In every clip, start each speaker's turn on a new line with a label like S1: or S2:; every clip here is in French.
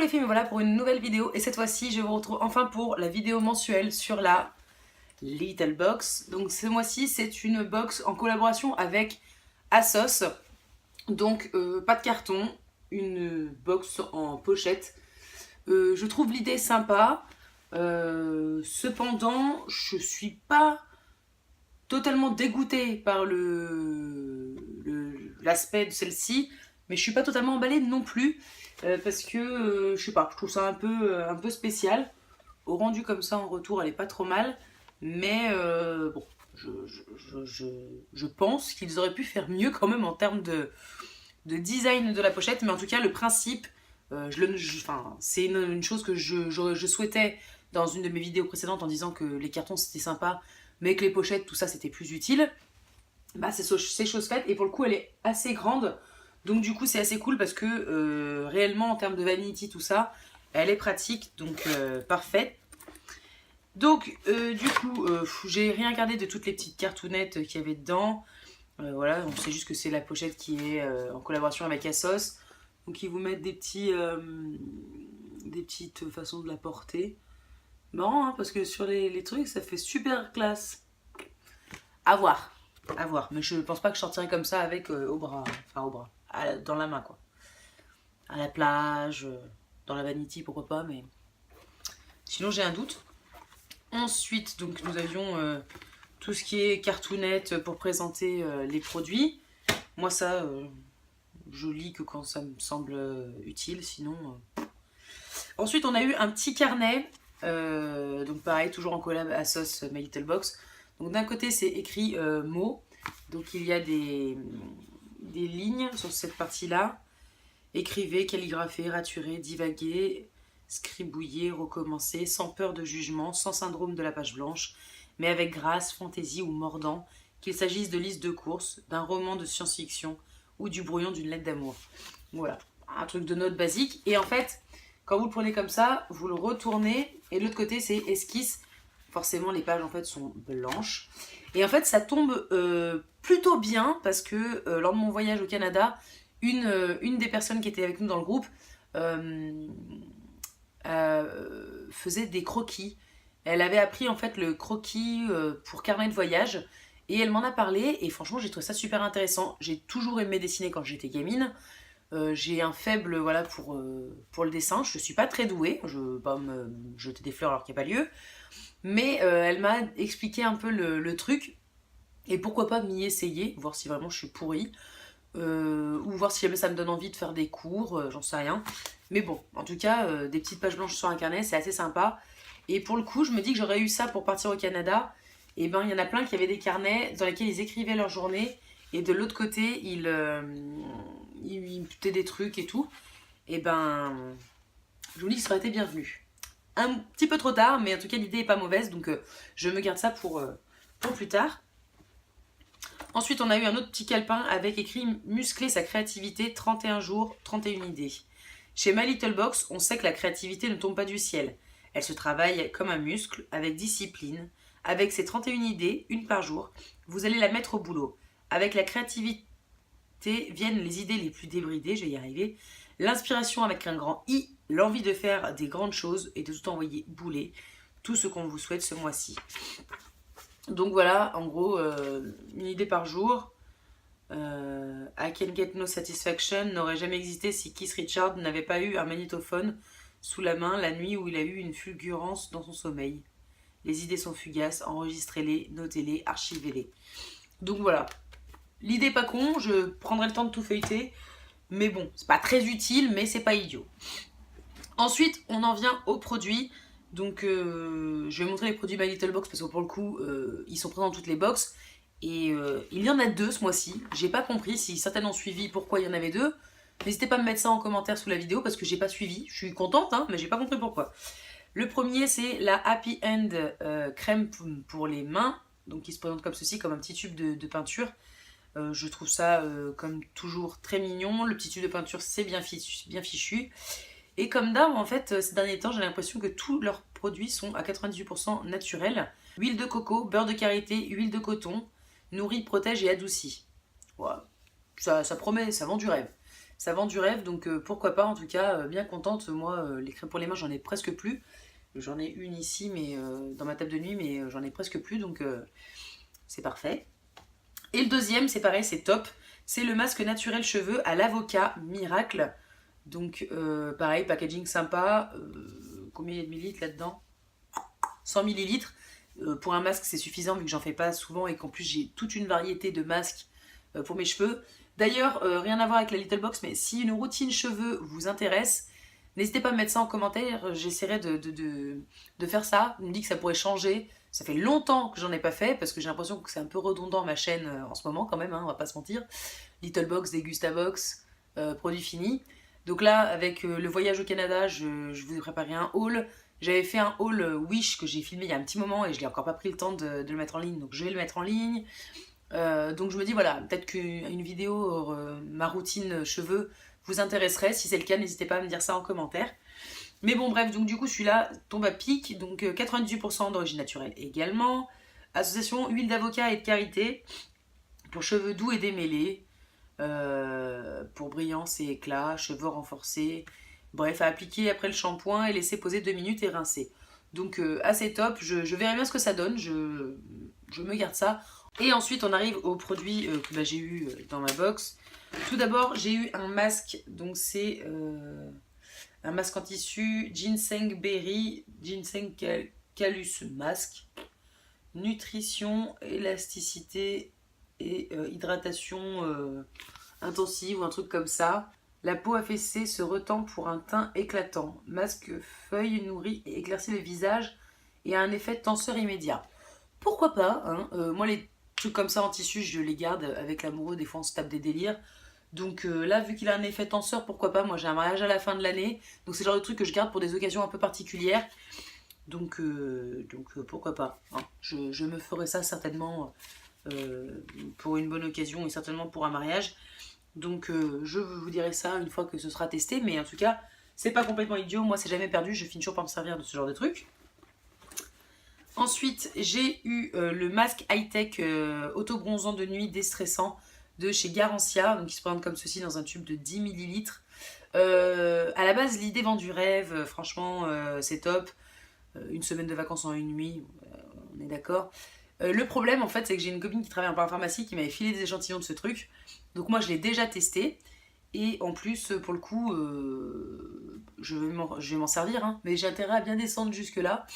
S1: les filles, me voilà pour une nouvelle vidéo et cette fois-ci je vous retrouve enfin pour la vidéo mensuelle sur la Little Box. Donc ce mois-ci c'est une box en collaboration avec ASOS, donc pas de carton, une box en pochette. Je trouve l'idée sympa, cependant je suis pas totalement dégoûtée par l'aspect de celle-ci, mais je suis pas totalement emballée non plus. Parce que je sais pas, je trouve ça un peu spécial. Au rendu comme ça en retour, elle est pas trop mal, mais bon, je pense qu'ils auraient pu faire mieux quand même en termes de design de la pochette, mais en tout cas le principe, c'est une chose que je souhaitais dans une de mes vidéos précédentes en disant que les cartons c'était sympa, mais que les pochettes, tout ça c'était plus utile. Bah c'est chose faite, et pour le coup elle est assez grande. Donc du coup c'est assez cool parce que réellement en termes de vanity tout ça, elle est pratique, donc parfaite. Donc du coup j'ai rien gardé de toutes les petites cartounettes qu'il y avait dedans. Voilà, on sait juste que c'est la pochette qui est en collaboration avec ASOS. Donc ils vous mettent des petites façons de la porter. Marrant hein, parce que sur les trucs ça fait super classe. À voir. À voir, mais je pense pas que je sortirai comme ça avec au bras, enfin au bras, dans la main quoi. À la plage, dans la vanity pourquoi pas, mais sinon j'ai un doute. Ensuite donc nous avions tout ce qui est cartoonette pour présenter les produits. Moi ça je lis que quand ça me semble utile, sinon. Ensuite on a eu un petit carnet, donc pareil toujours en collab à Sauce My Little Box. Donc d'un côté c'est écrit mots, donc il y a des lignes sur cette partie-là. Écrivez, calligraphez, raturez, divaguez, scribouillez, recommencez, sans peur de jugement, sans syndrome de la page blanche, mais avec grâce, fantaisie ou mordant, qu'il s'agisse de listes de courses, d'un roman de science-fiction ou du brouillon d'une lettre d'amour. Voilà, un truc de note basique. Et en fait, quand vous le prenez comme ça, vous le retournez, et de l'autre côté c'est esquisse. Forcément les pages en fait sont blanches. Et en fait ça tombe plutôt bien parce que lors de mon voyage au Canada, une des personnes qui était avec nous dans le groupe faisait des croquis. Elle avait appris en fait le croquis pour carnet de voyage et elle m'en a parlé et franchement j'ai trouvé ça super intéressant. J'ai toujours aimé dessiner quand j'étais gamine. J'ai un faible voilà, pour le dessin. Je suis pas très douée, je veux pas me jeter des fleurs alors qu'il n'y a pas lieu. Mais elle m'a expliqué un peu le truc. Et pourquoi pas m'y essayer, voir si vraiment je suis pourrie. Ou voir si jamais ça me donne envie de faire des cours, j'en sais rien. Mais bon, en tout cas, des petites pages blanches sur un carnet, c'est assez sympa. Et pour le coup, je me dis que j'aurais eu ça pour partir au Canada. Et ben, il y en a plein qui avaient des carnets dans lesquels ils écrivaient leur journée. Et de l'autre côté, ils mettaient des trucs et tout. Et ben, je vous dis que ça aurait été bienvenu. Un petit peu trop tard, mais en tout cas, l'idée est pas mauvaise. Donc, je me garde ça pour plus tard. Ensuite, on a eu un autre petit calepin avec écrit « Muscler sa créativité, 31 jours, 31 idées ». Chez My Little Box, on sait que la créativité ne tombe pas du ciel. Elle se travaille comme un muscle, avec discipline. Avec ses 31 idées, une par jour, vous allez la mettre au boulot. Avec la créativité viennent les idées les plus débridées, je vais y arriver. L'inspiration avec un grand I, l'envie de faire des grandes choses et de tout envoyer bouler. Tout ce qu'on vous souhaite ce mois-ci. Donc voilà, en gros, une idée par jour. I Can Get No Satisfaction n'aurait jamais existé si Keith Richards n'avait pas eu un magnétophone sous la main la nuit où il a eu une fulgurance dans son sommeil. Les idées sont fugaces, enregistrez-les, notez-les, archivez-les. Donc voilà, l'idée pas con, je prendrai le temps de tout feuilleter. Mais bon, c'est pas très utile, mais c'est pas idiot. Ensuite, on en vient aux produits. Donc je vais montrer les produits My Little Box parce que pour le coup ils sont présents dans toutes les box et il y en a deux ce mois-ci. J'ai pas compris si certaines ont suivi pourquoi il y en avait deux. N'hésitez pas à me mettre ça en commentaire sous la vidéo parce que j'ai pas suivi. Je suis contente hein, mais j'ai pas compris pourquoi. Le premier c'est la Happy End crème pour les mains, donc qui se présente comme ceci, comme un petit tube de peinture. Je trouve ça comme toujours très mignon. Le petit tube de peinture c'est bien fichu. Et comme d'hab, en fait, ces derniers temps, j'ai l'impression que tous leurs produits sont à 98% naturels. Huile de coco, beurre de karité, huile de coton, nourrit, protège et adoucit. Voilà. Ça promet, ça vend du rêve. Ça vend du rêve, donc pourquoi pas, en tout cas, bien contente. Moi, les crèmes pour les mains, j'en ai presque plus. J'en ai une ici, mais dans ma table de nuit, mais j'en ai presque plus, donc c'est parfait. Et le deuxième, c'est pareil, c'est top. C'est le masque naturel cheveux à l'avocat miracle. Donc pareil, packaging sympa. Combien il y a de millilitres là-dedans? 100 millilitres. Pour un masque, c'est suffisant vu que j'en fais pas souvent et qu'en plus j'ai toute une variété de masques pour mes cheveux. D'ailleurs, rien à voir avec la Little Box, mais si une routine cheveux vous intéresse, n'hésitez pas à me mettre ça en commentaire. J'essaierai de faire ça. On me dit que ça pourrait changer. Ça fait longtemps que j'en ai pas fait parce que j'ai l'impression que c'est un peu redondant ma chaîne en ce moment quand même, hein, on va pas se mentir. Little Box, Degustabox, produits finis. Donc là, avec le voyage au Canada, je vous ai préparé un haul. J'avais fait un haul Wish que j'ai filmé il y a un petit moment et je n'ai encore pas pris le temps de le mettre en ligne, donc je vais le mettre en ligne. Donc je me dis voilà, peut-être qu'une vidéo, ma routine cheveux, vous intéresserait. Si c'est le cas, n'hésitez pas à me dire ça en commentaire. Mais bon bref, donc du coup celui-là tombe à pic, donc 98% d'origine naturelle également. Association huile d'avocat et de karité pour cheveux doux et démêlés, pour brillance et éclat, cheveux renforcés. Bref, à appliquer après le shampoing et laisser poser 2 minutes et rincer. Donc assez top, je verrai bien ce que ça donne, je me garde ça. Et ensuite on arrive aux produits que j'ai eu dans ma box. Tout d'abord j'ai eu un masque, donc c'est un masque en tissu Ginseng Berry, Ginseng Calus Masque. Nutrition, élasticité et hydratation intensive ou un truc comme ça. La peau affaissée se retend pour un teint éclatant. Masque feuille nourrit et éclaircit le visage et a un effet tenseur immédiat. Pourquoi pas, hein, moi les trucs comme ça en tissu je les garde avec l'amoureux, des fois on se tape des délires. Donc là vu qu'il a un effet tenseur, pourquoi pas, moi j'ai un mariage à la fin de l'année. Donc c'est le genre de truc que je garde pour des occasions un peu particulières. Donc pourquoi pas, hein. Je me ferai ça certainement pour une bonne occasion et certainement pour un mariage. Donc je vous dirai ça une fois que ce sera testé. Mais en tout cas, c'est pas complètement idiot. Moi, c'est jamais perdu. Je finis toujours par me servir de ce genre de truc. Ensuite, j'ai eu le masque high-tech auto-bronzant de nuit déstressant de chez Garancia. Donc il se présente comme ceci dans un tube de 10 millilitres. À la base, l'idée vend du rêve. Franchement, c'est top. Une semaine de vacances en une nuit, on est d'accord. Le problème en fait c'est que j'ai une copine qui travaille en pharmacie qui m'avait filé des échantillons de ce truc. Donc moi je l'ai déjà testé. Et en plus pour le coup je vais m'en servir, hein. Mais j'ai intérêt à bien descendre jusque là.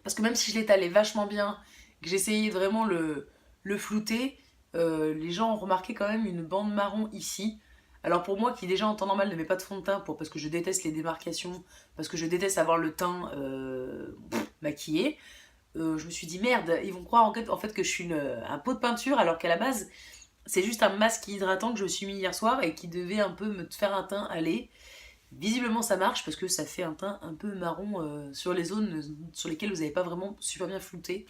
S1: Parce que même si je l'étalais vachement bien, que j'essayais vraiment le flouter, les gens ont remarqué quand même une bande marron ici. Alors pour moi qui déjà en temps normal ne mets pas de fond de teint parce que je déteste les démarcations, parce que je déteste avoir le teint maquillé, je me suis dit merde, ils vont croire en fait que je suis un pot de peinture alors qu'à la base c'est juste un masque hydratant que je me suis mis hier soir et qui devait un peu me faire un teint aller. Visiblement ça marche parce que ça fait un teint un peu marron sur les zones sur lesquelles vous n'avez pas vraiment super bien flouté.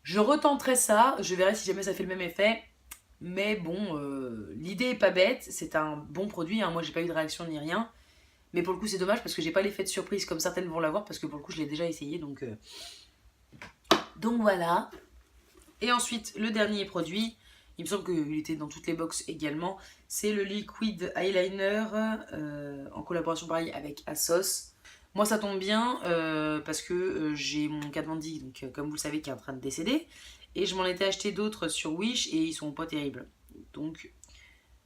S1: Je retenterai ça, je verrai si jamais ça fait le même effet. Mais bon, l'idée est pas bête, c'est un bon produit, hein. Moi j'ai pas eu de réaction ni rien. Mais pour le coup c'est dommage parce que j'ai pas l'effet de surprise comme certaines vont l'avoir parce que pour le coup je l'ai déjà essayé donc voilà. Et ensuite le dernier produit, il me semble qu'il était dans toutes les box également, c'est le Liquid Eyeliner en collaboration pareil avec Asos. Moi ça tombe bien parce que j'ai mon Katmandi, donc comme vous le savez, qui est en train de décéder. Et je m'en étais acheté d'autres sur Wish et ils sont pas terribles. Donc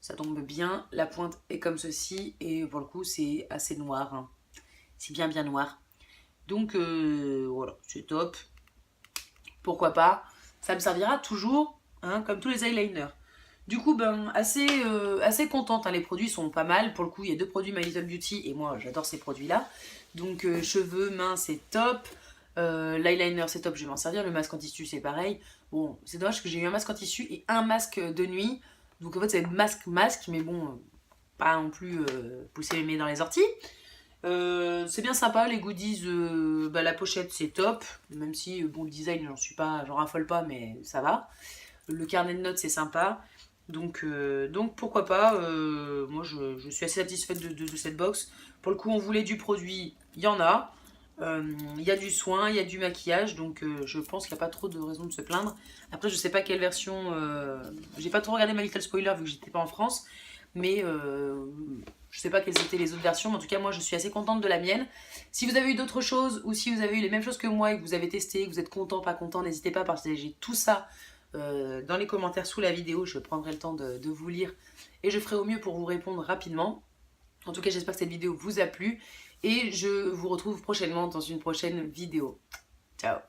S1: ça tombe bien. La pointe est comme ceci et pour le coup c'est assez noir, hein. C'est bien noir. Donc voilà, c'est top. Pourquoi pas. Ça me servira toujours, hein, comme tous les eyeliners. Du coup, assez contente, hein. Les produits sont pas mal. Pour le coup, il y a 2 produits My Little Beauty et moi j'adore ces produits-là. Donc cheveux, mains, c'est top. L'eyeliner c'est top, je vais m'en servir. Le masque en tissu c'est pareil. Bon, c'est dommage que j'ai eu un masque en tissu et un masque de nuit. Donc en fait c'est masque, mais bon, pas non plus pousser les mains dans les orties. C'est bien sympa, les goodies, la pochette c'est top. Même si bon le design j'en raffole pas, mais ça va. Le carnet de notes c'est sympa. Donc pourquoi pas, moi je suis assez satisfaite de cette box. Pour le coup on voulait du produit, il y en a. Il y a du soin, il y a du maquillage, donc je pense qu'il n'y a pas trop de raison de se plaindre. Après je sais pas quelle version, j'ai pas trop regardé My Little Spoiler vu que j'étais pas en France. mais je sais pas quelles étaient les autres versions, mais en tout cas moi je suis assez contente de la mienne. Si vous avez eu d'autres choses ou si vous avez eu les mêmes choses que moi et que vous avez testé, que vous êtes content, pas content, n'hésitez pas à partager tout ça dans les commentaires sous la vidéo. Je prendrai le temps de vous lire et je ferai au mieux pour vous répondre rapidement. En tout cas j'espère que cette vidéo vous a plu et je vous retrouve prochainement dans une prochaine vidéo. Ciao.